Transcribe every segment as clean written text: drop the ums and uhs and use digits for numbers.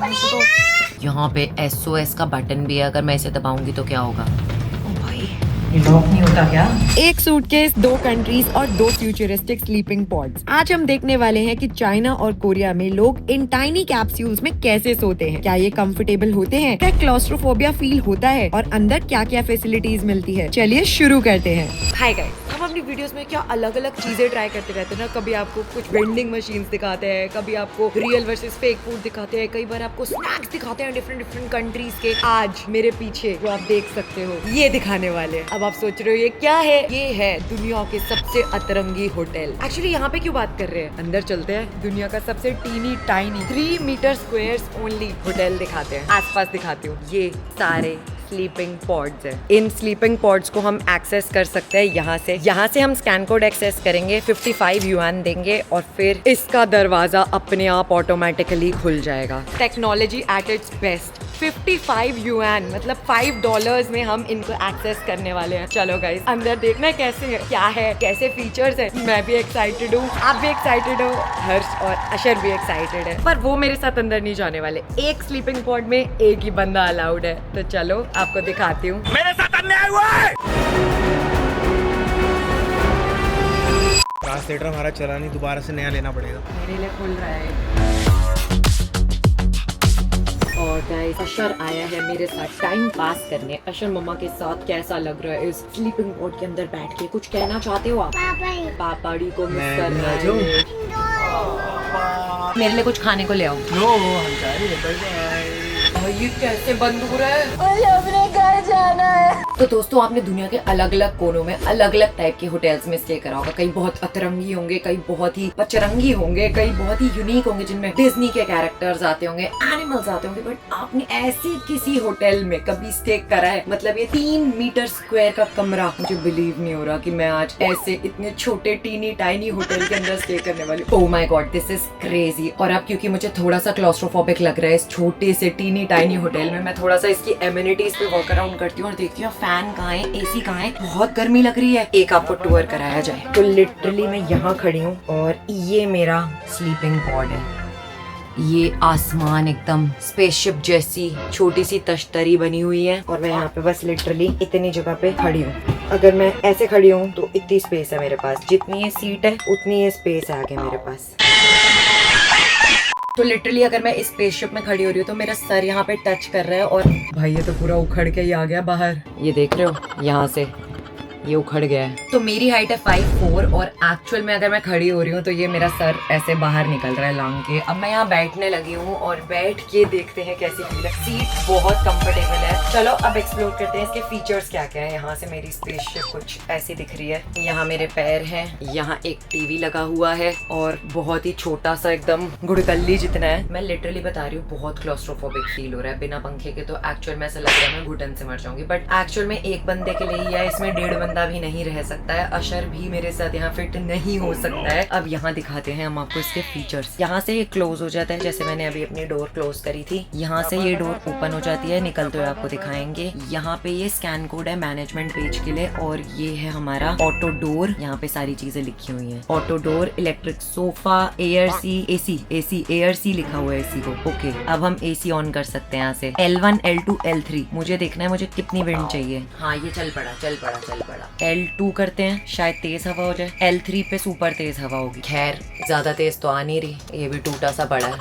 यहाँ पे SOS का बटन भी है, अगर मैं इसे दबाऊंगी तो क्या होगा? लॉक नहीं होता क्या? एक सूटकेस, 2 कंट्रीज और 2 फ्यूचरिस्टिक स्लीपिंग पॉड्स। आज हम देखने वाले हैं कि चाइना और कोरिया में लोग इन टाइनी कैप्सूल्स में कैसे सोते हैं। क्या ये कंफर्टेबल होते हैं? क्या क्लॉस्ट्रोफोबिया फील होता है? और अंदर क्या क्या फैसिलिटीज मिलती है? चलिए शुरू करते हैं। हाय गाइस, हम अपनी वीडियोस में क्या अलग अलग चीजें ट्राई करते रहते हैं ना। कभी आपको कुछ वेंडिंग मशीन्स दिखाते हैं, कभी आपको रियल वर्सेस फेक फूड दिखाते हैं, कई बार आपको स्नैक्स दिखाते हैं डिफरेंट कंट्रीज के। आज मेरे पीछे जो आप देख सकते हो ये दिखाने वाले हैं। अब आप सोच रहे हो ये क्या है? ये है दुनिया के सबसे अतरंगी होटल। एक्चुअली यहाँ पे क्यों बात कर रहे हैं, अंदर चलते हैं। दुनिया का सबसे teeny tiny 3 metre squares only hotel दिखाते हैं। आसपास दिखाती हूँ। ये सारे स्लीपिंग पॉड्स है। इन स्लीपिंग पॉड्स को हम एक्सेस कर सकते हैं यहाँ से हम स्कैन कोड एक्सेस करेंगे, 55 युआन देंगे और फिर इसका दरवाजा अपने आप ऑटोमेटिकली खुल जाएगा। Technology at its best. 55 yuan मतलब $5 में हम इनको एक्सेस करने वाले हैं। चलो गाइस, अंदर देखना है कैसे है, क्या है, कैसे फीचर्स है। मैं भी एक्साइटेड हूँ, आप भी एक्साइटेड हो, हर्ष और अशर भी एक्साइटेड है, पर वो मेरे साथ अंदर नहीं जाने वाले। एक स्लीपिंग पॉड में एक ही बंदा अलाउड है। तो चलो आपको दिखाती हूँ। मेरे साथ अन्याय हुआ है। ट्रांसलेटर हमारा चला नहीं, दोबारा से नया लेना पड़ेगा। मेरे लिए खुल रहा है। और गाइस, अशर आया है मेरे साथ टाइम पास करने। अशर मम्मा के साथ कैसा लग रहा है इस स्लीपिंग पॉड के अंदर बैठ के? कुछ कहना चाहते हो आप? पापाड़ी को मिस कर रहा है। मेरे लिए कुछ खाने को ले आओ। ये कैसे बंद हो रहा है? मुझे अपने घर जाना है। तो दोस्तों, आपने दुनिया के अलग अलग कोनों में अलग अलग टाइप के होटल्स में स्टे करा होगा। कई बहुत अतरंगी होंगे, कई बहुत ही पचरंगी होंगे, कई बहुत ही यूनिक होंगे जिनमें डिज्नी के कैरेक्टर्स आते होंगे, एनिमल्स आते होंगे। बट आपने ऐसे किसी होटल में कभी स्टे करा है? मतलब ये 3 मीटर स्क्वायर का कमरा। मुझे बिलीव नहीं हो रहा कि मैं आज ऐसे इतने छोटे टीनी टाइनी होटल के अंदर स्टे करने वाली हूँ। Oh my God, this is crazy. और अब क्योंकि मुझे थोड़ा सा क्लॉस्ट्रोफोबिक लग रहा है इस छोटे से टीनी टाइनी होटल में, मैं थोड़ा सा इसकी एमिनिटीज पे वर्क अराउंड करती हूँ और देखती हूँ फैन कहाँ है, AC कहाँ है। बहुत गर्मी लग रही है। एक आपको टूर कराया जाए। तो लिटरली मैं यहाँ खड़ी हूँ और ये मेरा स्लीपिंग पॉड है। ये आसमान एकदम स्पेसशिप जैसी छोटी सी तश्तरी बनी हुई है और मैं यहाँ पे बस लिटरली इतनी जगह पे खड़ी हूँ। अगर मैं ऐसे खड़ी हूँ तो इतनी स्पेस है मेरे पास, जितनी ये सीट है उतनी ये स्पेस है आगे मेरे पास। तो लिटरली अगर मैं इस स्पेसशिप में खड़ी हो रही हूँ तो मेरा सर यहाँ पे टच कर रहा है और भाई ये तो पूरा उखड़ के ही आ गया बाहर। ये देख रहे हो, यहाँ से ये उखड़ गया है। तो मेरी हाइट है 5'4" और एक्चुअल में अगर मैं खड़ी हो रही हूँ तो ये मेरा सर ऐसे बाहर निकल रहा है लांग के। अब मैं यहाँ बैठने लगी हूँ और बैठ के देखते हैं कैसी फील है। सीट बहुत कंफर्टेबल है। चलो अब एक्सप्लोर करते हैं इसके फीचर्स क्या क्या है। यहाँ से मेरी स्पेसशिप कुछ ऐसी दिख रही है। यहाँ मेरे पैर हैं, यहाँ एक टीवी लगा हुआ है और बहुत ही छोटा सा एकदम गुड़कल्ली जितना है। मैं लिटरली बता रही हूँ, बहुत क्लॉस्ट्रोफोबिक फील हो रहा है बिना पंखे के। तो एक्चुअल में ऐसा लग रहा है मैं घुटन से मर जाऊंगी, बट एक्चुअल में एक बंदे के लिए ही है, इसमें 1.5 बंदा भी नहीं रह सकता है। अशर भी मेरे साथ यहाँ फिट नहीं हो सकता है। अब यहाँ दिखाते हैं हम आपको इसके फीचर्स। यहाँ से ये क्लोज हो जाता है, जैसे मैंने अभी अपनी डोर क्लोज करी थी। यहाँ से ये डोर ओपन हो जाती है, निकलते हुए आपको दिखाएंगे। यहाँ पे ये स्कैन कोड है मैनेजमेंट पेज के लिए और ये है हमारा ऑटो डोर। यहाँ पे सारी चीजें लिखी हुई है। Auto door, electric sofa, AC ARC लिखा हुआ है AC को। ओके, अब हम AC ऑन कर सकते हैं यहाँ से। L1 L2 L3 मुझे देखना है मुझे कितनी विंड चाहिए। हाँ, ये चल पड़ा। L2 करते हैं, शायद तेज हवा हो जाए। L3 पे सुपर तेज हवा होगी। खैर ज्यादा तेज तो आ नहीं रही, ये भी टूटा सा पड़ा है।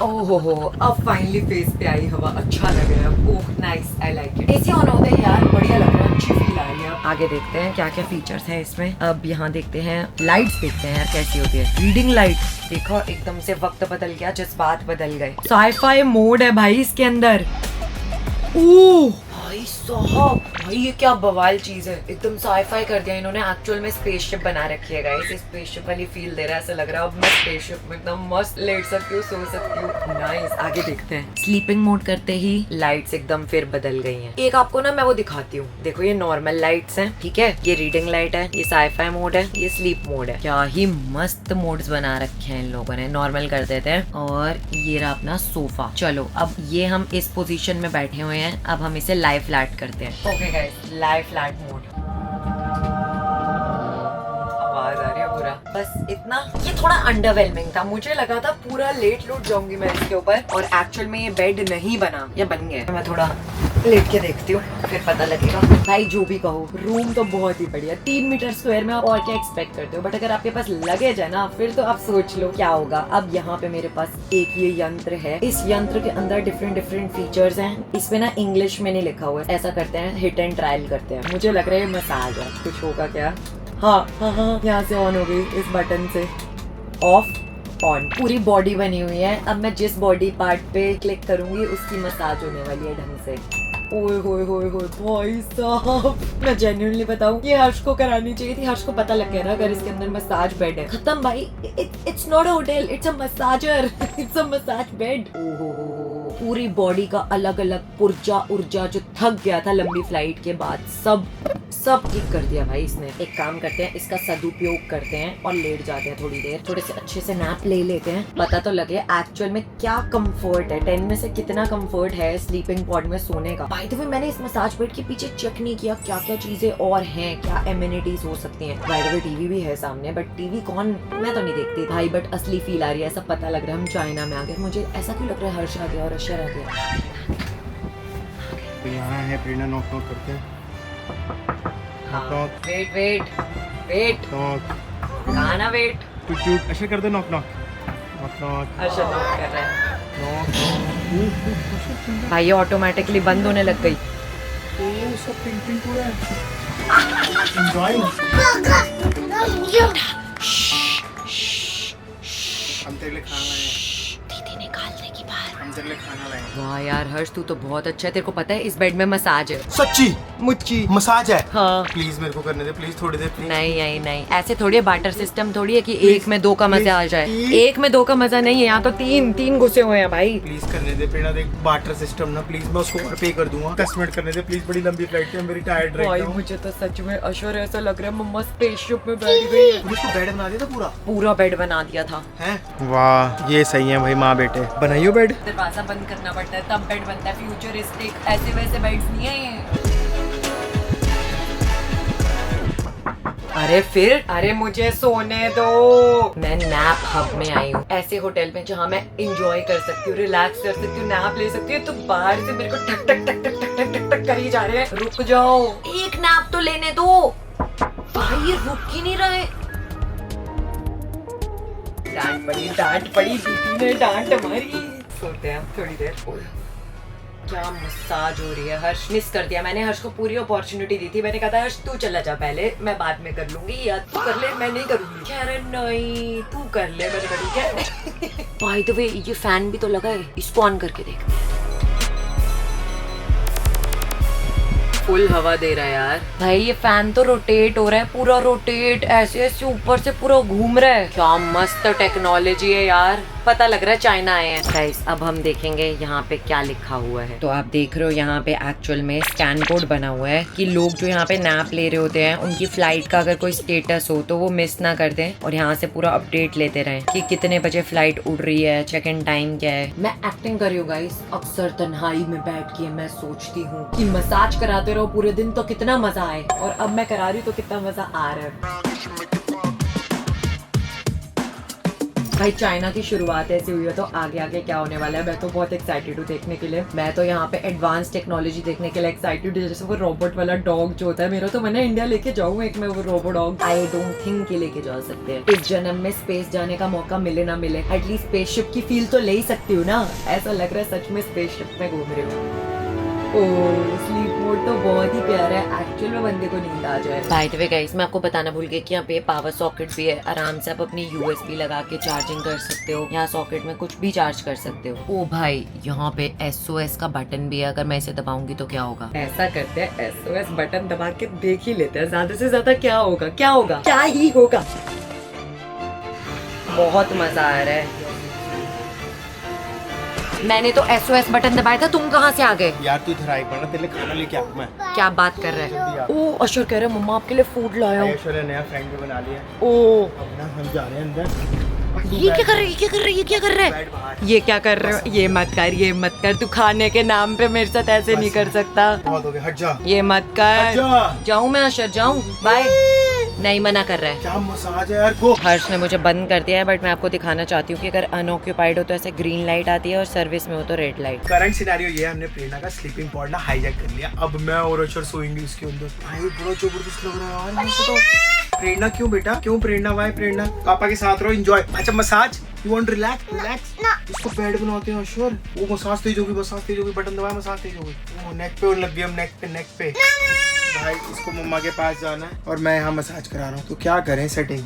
ओहो हो, अब फाइनली फेस पे आई हवा, अच्छा लग रहा है। Oh nice, I like it. AC on होते हैं यार, बढ़िया लग रहा है, अच्छी फील आ रही है। आगे देखते हैं क्या क्या फीचर्स हैं इसमें। अब यहाँ देखते हैं लाइट्स, देखते हैं यार कैसी होती है। रीडिंग लाइट, देखो एकदम से वक्त बदल गया, जज्बात बदल गए। साई-फाई मोड है भाई इसके अंदर। ओह भाई साहब, भाई ये क्या बवाल चीज है, एकदम साई-फाई कर दिया इन्होंने। एक्चुअल में स्पेसशिप बना रखी है गाइस, स्पेसशिप वाली फील दे रहा है। ऐसा लग रहा है अब मैं स्पेसशिप में एकदम मस्त लेट सकती हूँ, सो सकती हूँ। नाइस, आगे देखते हैं। स्लीपिंग मोड करते ही लाइट्स एकदम फिर बदल गई हैं। एक आपको ना मैं वो दिखाती हूँ, देखो ये नॉर्मल लाइट्स हैं, ठीक है, ये रीडिंग लाइट है, ये साई-फाई मोड है, ये स्लीप मोड है। क्या ही मस्त मोड्स बना रखे हैं इन लोगों ने। नॉर्मल कर देते हैं और ये रहा अपना सोफा। चलो अब ये हम इस पोजीशन में बैठे हुए हैं, अब हम इसे लाइव फ्लैट करते हैं। Okay guys, live flat mode. आवाज आ रही है पूरा। बस इतना। ये थोड़ा अंडरवेलमिंग था, मुझे लगा था पूरा लेट लूट जाऊंगी मैं इसके ऊपर, और एक्चुअल में ये बेड नहीं बना, ये बन गया। मैं थोड़ा लेट के देखती हूँ फिर पता लगेगा। भाई जो भी कहो, रूम तो बहुत ही बढ़िया, 3 मीटर स्क्वायर में आप और क्या एक्सपेक्ट करते हो, बट अगर आपके पास लगेज है ना, फिर तो आप सोच लो क्या होगा। अब यहाँ पे मेरे पास एक ये यंत्र है, इस यंत्र के अंदर डिफरेंट फीचर्स हैं। इसमें ना इंग्लिश में नहीं लिखा हुआ है। ऐसा करते हैं, हिट एंड ट्रायल करते हैं। मुझे लग रहा है मसाज है, कुछ होगा क्या। हाँ, यहाँ से ऑन हो गई, इस बटन से ऑफ ऑन। पूरी बॉडी बनी हुई है। अब मैं जिस बॉडी पार्ट पे क्लिक करूंगी उसकी मसाज होने वाली है ढंग से। ओए होए होए होए भाई साहब, मैं जेन्युइनली बताऊं, ये हर्ष को करानी चाहिए थी। हर्ष को पता लग गया ना अगर इसके अंदर मसाज बेड है, खत्म भाई। It's not a hotel, it's a massager, it's a massage bed. पूरी बॉडी का अलग अलग ऊर्जा जो थक गया था लंबी फ्लाइट के बाद, सब ठीक कर दिया भाई इसने। एक काम करते हैं, इसका सदुपयोग करते हैं और लेट जाते हैं थोड़ी देर, थोड़े से अच्छे से नैप ले लेते हैं, पता तो लगे एक्चुअल में क्या कंफर्ट है, 10 में से कितना कंफर्ट है स्लीपिंग पॉड में सोने का। बाय द वे मैंने इस मसाज बेड के पीछे चेक नहीं किया क्या क्या चीजें और हैं, क्या एमिनिटीज हो सकती हैं। बाय द वे टीवी भी है सामने, बट टीवी कौन, मैं तो नहीं देखती भाई, बट असली फील आ रही है। ऐसा पता लग रहा है हम चाइना में आ गए। मुझे ऐसा क्यों लग रहा है हर्ष आ गया और अशर आ गया। तो यहाँ है प्रेरणा, नॉक नॉक करते हैं। नॉक वेट नॉक गाना वेट। टूट ऐसे कर दो, नॉक नॉक नॉक नॉक अशर नॉक कर रहा है नॉक। भाई, ये ऑटोमेटिकली बंद होने लग गई। सब पिंक पूरा एंजॉय। हम तेरे लिए खाना लाए, दीदी निकालने की बात। हम तेरे लिए खाना लाए। वाह यार हर्ष, तू तो बहुत अच्छा है। तेरे को पता है इस बेड में मसाज है। सच्ची मुच्ची मसाज है। हाँ। प्लीज मेरे को करने दे, प्लीज थोड़ी देर प्लीज। नहीं, ऐसे थोड़ी है, बार्टर सिस्टम थोड़ी है कि एक में दो का मजा आ जाए। एक में दो का मजा नहीं है, यहाँ तो तीन घुसे हुए हैं भाई। प्लीज करने दे प्रेरणा, देख बार्टर सिस्टम ना, प्लीज मैं उसको और पे कर दूंगा। 10 मिनट करने दे प्लीज, बड़ी लंबी फ्लाइट है, मेरी टायर्ड भाई रहता हूं। मुझे तो सच में अशोर ऐसा लग रहा है मम्मा स्पेसशिप में बैठ गई है। इसको बेड बना दिया था पूरा बेड बना दिया था। हैं? वाह ये सही है भाई, माँ बेटे बनाइयो बेड। दरवाजा बंद करना पड़ता है तब बेड बनता है। फ्यूचरिस्टिक ऐसे वैसे बेड्स नहीं है ये। अरे मुझे सोने दो। मैं नैप हब में आई हूँ, ऐसे होटल में जहाँ मैं इंजॉय कर सकती हूँ, रिलैक्स कर सकती हूँ, नैप ले सकती हूँ। तो बाहर से मेरे को ठक ठक ठक ठक ठक ठक ठक ठक करी जा रहे हैं। रुक जाओ, एक नैप तो लेने दो भाई, ये रुक ही नहीं रहे। डांट पड़ी दीदी ने, डांट मारी। सोते हैं थोड़ी देर। क्या मसाज हो रही है। हर्ष मिस कर दिया मैंने, हर्ष को पूरी अपॉर्चुनिटी दी थी। मैंने कहा था हर्ष तू चला जा पहले, मैं बाद में कर लूंगी, या तू कर ले मैं नहीं करूंगी। कह रहे नहीं तू कर ले। मैंने कहा बाय द वे ये फैन भी तो लगा है, इसको ऑन करके देखते हैं। फुल हवा दे रहा है यार भाई। ये फैन तो रोटेट हो रहा है, पूरा रोटेट, ऐसे ऊपर से पूरा घूम रहा है। क्या मस्त टेक्नोलॉजी है यार, पता लग रहा है चाइना आए हैं। गाइस अब हम देखेंगे यहाँ पे क्या लिखा हुआ है। तो आप देख रहे हो यहाँ पे एक्चुअल में स्कैन कोड बना हुआ है कि लोग जो यहाँ पे नैप ले रहे होते हैं उनकी फ्लाइट का अगर कोई स्टेटस हो तो वो मिस ना कर दें, और यहाँ से पूरा अपडेट लेते रहें कि कितने बजे फ्लाइट उड़ रही है, चेक इन टाइम क्या है। मैं एक्टिंग कर रही हूँ गाइस, अक्सर तन्हाई में बैठ के मैं सोचती हूँ कि मसाज कराते रहो पूरे दिन तो कितना मजा आए, और अब मैं करा रही हूँ तो कितना मजा आ रहा है। भाई चाइना की शुरुआत ऐसी हुई है तो आगे आगे क्या होने वाला है मैं तो बहुत एक्साइटेड हूँ देखने के लिए। मैं तो यहाँ पे एडवांस टेक्नोलॉजी देखने के लिए एक्साइटेड हूँ। जैसे वो रोबोट वाला डॉग जो होता है, मेरा तो मन है इंडिया लेके जाऊँ एक में वो robo dog. I don't think कि लेके जा सकते हैं इस जन्म में। स्पेस जाने का मौका मिले ना मिले, एटलीस्ट स्पेसशिप की फील तो ले ही सकती हूँ ना। ऐसा लग रहा है सच में स्पेसशिप में घूम रही हूँ। ओह स्लीप मोड तो बहुत ही प्यारा है, एक्चुअल में बंदे को नींद आ जाए। बाय द वे गाइस मैं आपको बताना भूल गई कि यहाँ पे पावर सॉकेट भी है, आराम से आप अपनी USB लगा के चार्जिंग कर सकते हो। यहाँ सॉकेट में कुछ भी चार्ज कर सकते हो। ओ भाई यहाँ पे SOS का बटन भी है, अगर मैं इसे दबाऊंगी तो क्या होगा। ऐसा करते हैं SOS बटन दबा के देख ही लेते हैं ज्यादा से ज्यादा क्या होगा, क्या ही होगा। बहुत मजा आ रहा है। मैंने तो SOS बटन दबाया था, तुम कहाँ से आ गए यार? तू इधर आई पड़ा, तेरे लिए खाना लेके आऊँ मैं। क्या बात कर रहे हैं? ओ अशोर कह रहे हैं मम्मा आपके लिए फूड लाया हूँ। अशोर ने नया फ्रेंड भी बना लिया। ओ अब ना हम जा रहे हैं अंदर। ये क्या कर रहे हैं? ये क्या कर रहे हो? ये मत कर, तू खाने के नाम पे मेरे साथ ऐसे नहीं कर सकता। बहुत हो गया, हट जा। ये मत कर। जाऊँ मैं अशर, जाऊँ? बाय। नहीं मना कर रहा है। क्या मसाज है यार, गो। हर्ष ने मुझे बंद कर दिया है, बट मैं आपको दिखाना चाहती हूँ कि अगर अनऑक्यूपाइड हो तो ऐसे ग्रीन लाइट आती है और सर्विस में हो तो रेड लाइट। करंट सिनेरियो ये है, हमने प्रेरणा का स्लीपिंग पॉड ना हाईजैक कर लिया। अब मैं और अक्षर सोएंगे इसके अंदर। भाई बड़ा जबरदस्त लग रहा है यार मुझे तो। प्रेरणा क्यों बेटा, क्यों प्रेरणा? भाई प्रेरणा पापा के साथ रहो, एंजॉय। अच्छा massage, you want relax? Relax इसको बेड बनाते हैं अक्षर। वो मसाज तेज होगी, मसाज तेज होगी, बटन दबाया मसाज तेज होगी। वो नेक पे लग गई, हम नेक पे। भाई इसको मम्मा के पास जाना है और मैं यहाँ मसाज करा रहा हूँ, तो क्या करें सेटिंग?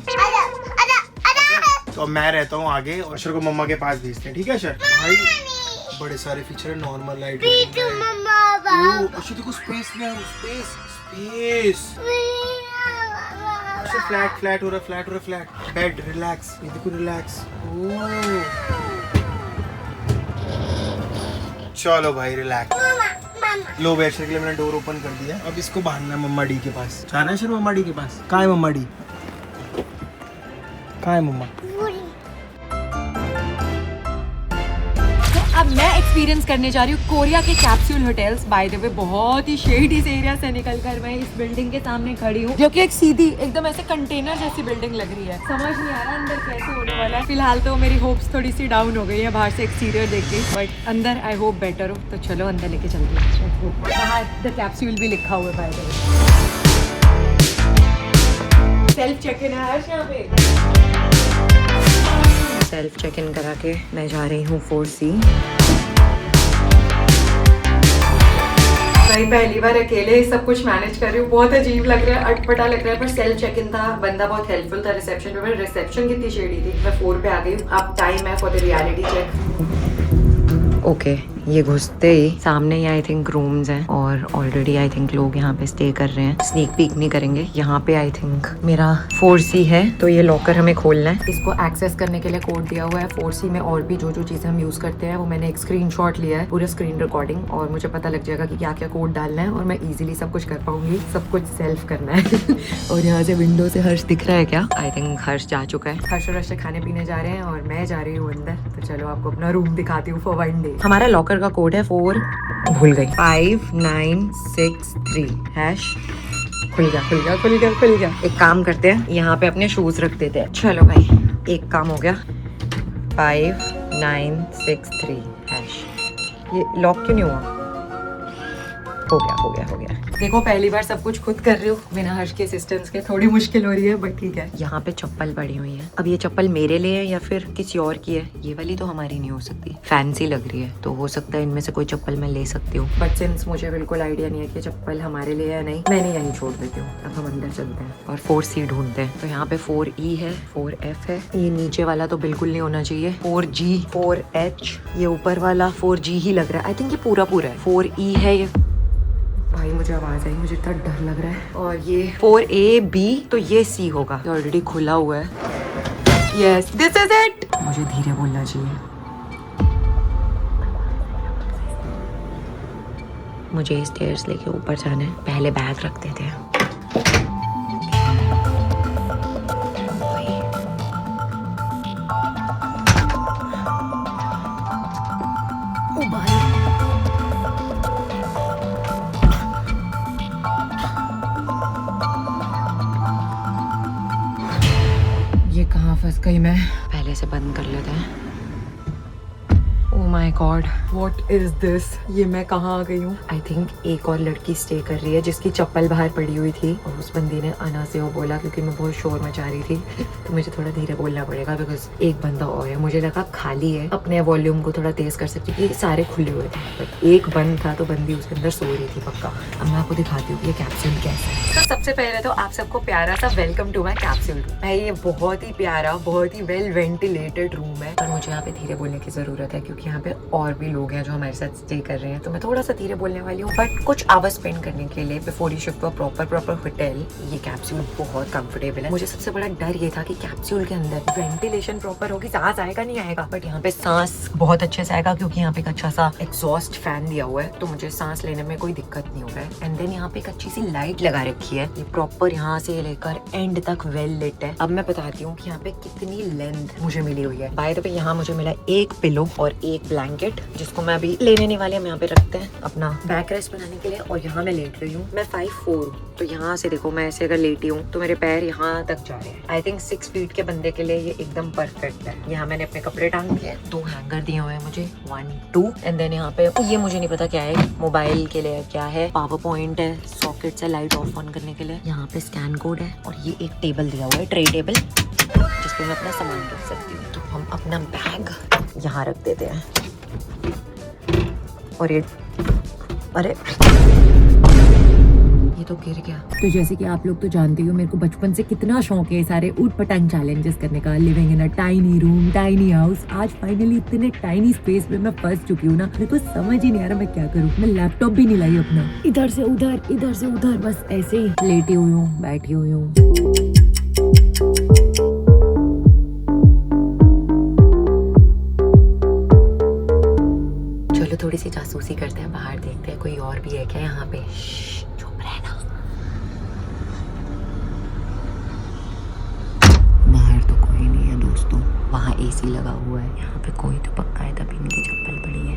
तो मैं रहता हूँ आगे और अक्षर को मम्मा के पास भेजते हैं, ठीक है अक्षर? भाई बड़े सारे फीचर है, नॉर्मल लाइट। अक्षर देखो स्पेस में, स्पेस फ्लैट हो रहा, फ्लैट बेड, रिलैक्स। ये देखो रिलैक्स। चलो भाई रिलैक्स। लो भाई अक्षर के लिए मैंने डोर ओपन कर दिया। अब इसको बांधना है मम्मा डी के पास। जाना है अक्षर मम्मा डी के पास। कहाँ है मम्मा डी? कहाँ है मम्मा? अब मैं एक्सपीरियंस करने जा रही हूँ कोरिया के कैप्सूल होटल्स। बाय द वे बहुत ही शेडी से एरिया से निकलकर मैं इस बिल्डिंग के सामने खड़ी हूँ, जो कि एक सीधी एकदम ऐसे कंटेनर जैसी बिल्डिंग लग रही है। समझ नहीं आ रहा अंदर कैसे होने वाला है। फिलहाल तो मेरी होप्स थोड़ी सी डाउन हो गई है बाहर से एक्सटीरियर देख के, बट अंदर आई होप बेटर हो। तो चलो अंदर लेके चलते हैं। बाहर द कैप्सूल भी लिखा हुआ है by the way. Self check in है यहाँ पे। सेल्फ चेक इन करा के मैं जा रही हूँ 4C। भाई पहली बार अकेले सब कुछ मैनेज कर रही हूँ, बहुत अजीब लग रहा है, अटपटा लग रहा है, पर सेल्फ चेक इन था, बंदा बहुत हेल्पफुल था रिसेप्शन पे। रिसेप्शन कितनी शेडी थी। मैं 4 पे आ गई हूँ। अब टाइम है for the reality check. Okay, ये घुसते ही सामने ही आई थिंक रूम्स हैं और ऑलरेडी आई थिंक लोग यहाँ पे स्टे कर रहे हैं। स्नीक पीक नहीं करेंगे। यहाँ पे आई थिंक मेरा 4C है, तो ये लॉकर हमें खोलना है। इसको एक्सेस करने के लिए कोड दिया हुआ है। 4C में और भी जो जो चीजें हम यूज करते हैं वो मैंने एक स्क्रीनशॉट लिया है, पूरा स्क्रीन रिकॉर्डिंग, और मुझे पता लग जाएगा कि क्या क्या कोड डालना है और मैं इजीली सब कुछ कर पाऊंगी। सब कुछ सेल्फ करना है। और यहाँ से विंडो से हर्ष दिख रहा है क्या? आई थिंक हर्ष जा चुका है। हर्ष और हर्ष खाने पीने जा रहे हैं और मैं जा रही हूँ अंदर। तो चलो आपको अपना रूम दिखाती हूँ फॉर 1 डे। हमारा लॉकर का कोड है 4 भूल गई 5963 हैश। खुल गया। एक काम करते हैं, यहाँ पे अपने शूज रख देते हैं। चलो भाई एक काम हो गया। 5963 हैश। ये लॉक क्यों नहीं हुआ? हो गया। देखो पहली बार सब कुछ खुद कर रही हूँ बिना हर्ष के असिस्टेंस के। थोड़ी मुश्किल हो रही है बट ठीक है। यहाँ पे चप्पल पड़ी हुई है। अब ये चप्पल मेरे लिए है या फिर किसी और की है? ये वाली तो हमारी नहीं हो सकती, फैंसी लग रही है, तो हो सकता है इनमें से कोई चप्पल मैं ले सकती हूँ। बट सिंस मुझे बिल्कुल आइडिया नहीं है कि चप्पल हमारे लिए है नहीं, मैंने यहीं छोड़ देती हूँ। अब हम अंदर चलते हैं और 4C ढूंढते हैं। तो यहाँ पे 4E है, 4F है। ये नीचे वाला तो बिल्कुल नहीं होना चाहिए। 4G, 4H, ये ऊपर वाला 4G ही लग रहा है। आई थिंक ये पूरा है। 4E है ये। भाई मुझे आवाज आई, मुझे इतना डर लग रहा है। और ये 4AB, तो ये C होगा। ये ऑलरेडी खुला हुआ है। Yes, this is it. मुझे धीरे बोलना चाहिए। मुझे स्टेयर्स लेके ऊपर जाना है। पहले बैग रख देते हैं। ये कहाँ फंस गई मैं? पहले से बंद कर लेते हैं। Oh my God, what is this? ये मैं कहाँ आ गई हूँ? आई थिंक एक और लड़की स्टे कर रही है जिसकी चप्पल बाहर पड़ी हुई थी और उस बंदी ने आना से वो बोला, क्योंकि मैं बहुत शोर मचा रही थी तो मुझे थोड़ा धीरे बोलना पड़ेगा बिकॉज एक बंदा और है। मुझे लगा खाली है, अपने वॉल्यूम को थोड़ा तेज कर सकती थी। सारे खुले हुए थे बट एक बंद था, तो बंदी उसके अंदर सो रही थी पक्का। अब मैं आपको दिखाती हूँ ये कैप्सूल कैसा है। तो सबसे पहले तो आप सबको प्यारा सा welcome to my capsule room है। ये बहुत ही प्यारा, बहुत ही वेल वेंटिलेटेड रूम है, पर मुझे यहाँ पे धीरे बोलने की जरूरत है क्योंकि यहाँ पे और भी लोग हैं जो हमारे साथ स्टे कर रहे हैं, तो मैं थोड़ा सा धीरे बोलने वाली हूँ। बट कुछ आवर्स स्पेंड करने के लिए before you shift to proper hotel, ये कैप्सूल बहुत कंफर्टेबल है। मुझे सबसे बड़ा डर ये था कि कैप्सूल के अंदर वेंटिलेशन प्रॉपर होगी, सांस आएगा नहीं आएगा, बट यहाँ पे सांस बहुत अच्छे से आएगा क्योंकि यहाँ पे एक अच्छा सा एग्जॉस्ट फैन दिया हुआ है, तो मुझे सांस लेने में कोई दिक्कत नहीं हो रहा है। एंड देन यहाँ पे एक अच्छी सी लाइट लगा रखी है, ये प्रॉपर यहाँ से लेकर एंड तक वेल लिट है। अब मैं बताती हूँ कि यहाँ पे कितनी लेंथ मुझे मिली हुई है। बाय द वे यहाँ मुझे मिला एक पिलो और एक ब्लैंकेट जिसको मैं अभी लेने नहीं वाली, हम यहाँ पे रखते हैं अपना बैक रेस्ट बनाने के लिए। और यहाँ मैं लेट रही हूँ, मैं 5'4" हूँ, तो यहाँ से देखो मैं ऐसे अगर लेटी हूँ तो मेरे पैर यहाँ तक जा रहे हैं। आई थिंक 6 फीट के बंदे के लिए ये एकदम परफेक्ट है। यहाँ मैंने अपने कपड़े टांग दिए, 2 हैंगर दिए हुए हैं मुझे, 1 2 एंड देन यहाँ पे ये मुझे नहीं पता क्या है, मोबाइल के लिए क्या है, पावर पॉइंट है, सॉकेट से लाइट ऑफ ऑन करने के लिए। यहाँ पे स्कैन कोड है और ये एक टेबल दिया हुआ है, ट्रे टेबल, जिसपे मैं अपना सामान रख सकती हूँ। तो हम अपना बैग यहाँ रख देते हैं और ये अरे ये तो गिर गया। तो जैसे कि आप लोग तो जानते हो मेरे को बचपन से कितना शौक है सारे ऊट पटांग चैलेंजेस करने का, living in a tiny room, tiny house. आज फाइनली इतने टाइनी स्पेस में मैं फंस चुकी हूँ ना, मेरे को समझ ही नहीं आ रहा मैं क्या करूँ। मैं लैपटॉप भी नहीं लाई अपना, इधर से उधर बस ऐसे ही लेटी हुई हूँ, बैठी हुई हूँ। चलो थोड़ी सी जासूसी करते हैं, बाहर देखते हैं कोई और भी है क्या यहाँ पे। चुप रहना, बाहर तो कोई नहीं है दोस्तों, वहाँ एसी लगा हुआ है, यहाँ पे कोई तो पक्का है तभी इनकी चप्पल पड़ी है।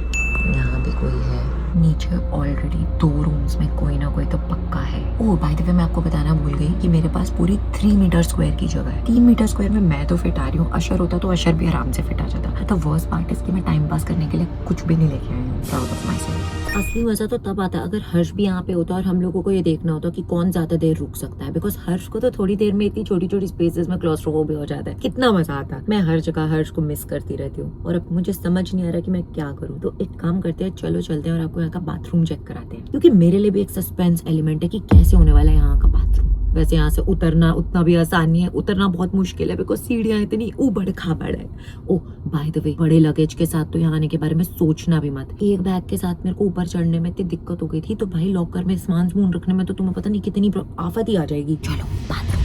यहाँ भी कोई है, नीचे ऑलरेडी 2 रूम्स में कोई ना कोई तो पक्का है। ओह बाय द वे मैं आपको बताना भूल गई कि मेरे पास पूरी 3 मीटर स्क्वायर की जगह है। 3 मीटर स्क्वायर में मैं तो फिट आ रही हूँ, अशर होता तो अशर भी आराम से फिट आ जाता। तो वर्स्ट पार्ट इसकी मैं टाइम पास करने के लिए कुछ भी नहीं लेके आई हूँ। Proud of my self. असली मजा तो तब आता है अगर हर्ष भी यहाँ पे होता और हम लोगों को ये देखना होता कि कौन ज्यादा देर रुक सकता है, बिकॉज हर्ष को तो थोड़ी देर में इतनी छोटी छोटी स्पेसेस में क्लॉस्ट्रोफोबिया हो जाता है। कितना मजा आता। मैं हर जगह हर्ष को मिस करती रहती हूँ और अब मुझे समझ नहीं आ रहा कि मैं क्या करूँ। तो एक काम करते हैं, चलो चलते हैं और आपको यहाँ का बाथरूम चेक कराते हैं, क्योंकि मेरे लिए भी एक सस्पेंस एलिमेंट है कि कैसे होने वाला है यहाँ का बाथरूम। वैसे यहाँ से उतरना उतना भी आसान नहीं है, उतरना बहुत मुश्किल है बिकॉज सीढ़ियाँ इतनी ऊबड़ खाबड़ है। ओह बाय द वे, बड़े लगेज के साथ तो यहाँ आने के बारे में सोचना भी मत। एक बैग के साथ मेरे को ऊपर चढ़ने में इतनी दिक्कत हो गई थी, तो भाई लॉकर में सामान रखने में तो तुम्हें पता नहीं कितनी आफत ही आ जाएगी। चलो बाथरूम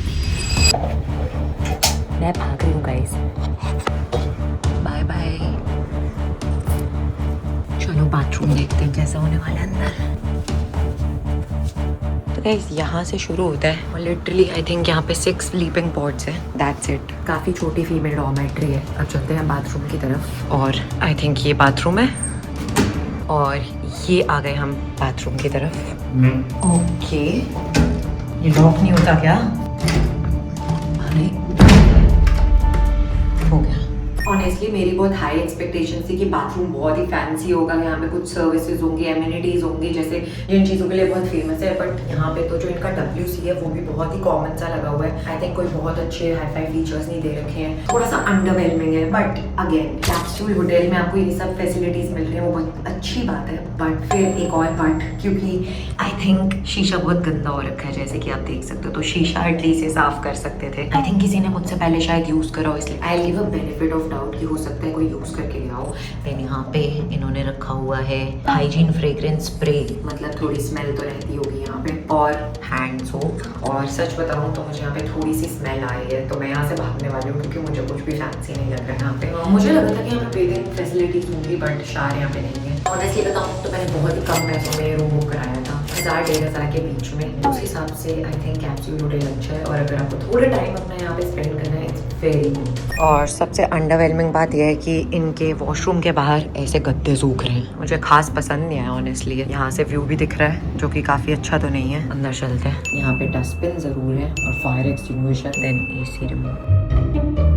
मैं भाग रही हूँ गाइस, बाय बाय। चलो बाथरूम देखते हैं कैसा होने वाला है अंदर। तो गाइस यहाँ से शुरू होता है और लिटरली आई थिंक यहाँ पे 6 स्लीपिंग पॉड्स हैं, दैट्स इट। काफ़ी छोटी फीमेल डॉर्मेट्री है। अब चलते हैं बाथरूम की तरफ और आई थिंक ये बाथरूम है और ये आ गए हम बाथरूम की तरफ। ओके ये लॉक नहीं होता क्या? भाई हो गया। ऑनेस्टली मेरी बहुत हाई एक्सपेक्टेशन थी कि बाथरूम बहुत ही फैंसी होगा, यहाँ पे कुछ सर्विसेज होंगी, एमिनिटीज होंगी, जैसे जिन चीज़ों के लिए बहुत फेमस है। बट यहाँ पे तो जो इनका WC है वो भी बहुत ही कॉमन सा लगा हुआ है। आई थिंक कोई बहुत अच्छे हाई-फाई फीचर्स नहीं दे रखे हैं, थोड़ा सा अंडरवेलमिंग है। बट अगेन कैप्सूल होटल में आपको ये सब फैसिलिटीज मिल रही है, वो बहुत अच्छी बात है। बट फिर एक और बट, क्योंकि आई थिंक शीशा बहुत गंदा हो रखा है, जैसे कि आप देख सकते हो। तो शीशा एटलीस्ट से साफ कर सकते थे। आई थिंक किसी ने मुझसे पहले शायद यूज करा हो, इसलिए I give a benefit of doubt कि हो सकता है कोई यूज करके ले आओ। देन यहाँ पे इन्होंने रखा हुआ है हाइजीन फ्रेग्रेंस स्प्रे, मतलब थोड़ी स्मेल तो रहती होगी यहाँ पे, और हैंड सोप। और सच बताऊँ तो मुझे यहाँ पे थोड़ी सी स्मेल आई है, तो मैं यहाँ से भागने वाली हूँ क्योंकि मुझे कुछ भी फैंसी नहीं लग रहा है यहाँ पे। मुझे लगा था कि यहाँ पे बेडिंग फैसिलिटीज होंगी, बट शार यहाँ पे नहीं है। ऑनेस्टली बताऊँ तो मैंने बहुत ही कम पैसों में रूम बुक कराया था, 1000-1500 के बीच में। उस हिसाब से आई थिंक कैप्सूल होटल अच्छा है। और अगर आपको थोड़ा टाइम अपना यहाँ पे स्पेंड करना है, इट्स वेरी गुड। और सबसे अंडरवेलमिंग बात यह है कि इनके वॉशरूम के बाहर ऐसे गद्दे सूख रहे हैं, मुझे खास पसंद नहीं आया ऑनेस्टली। यहाँ से व्यू भी दिख रहा है जो कि काफ़ी अच्छा तो नहीं है। अंदर चलते हैं। यहाँ पे डस्टबिन ज़रूर है और fire extinguisher, then AC remote.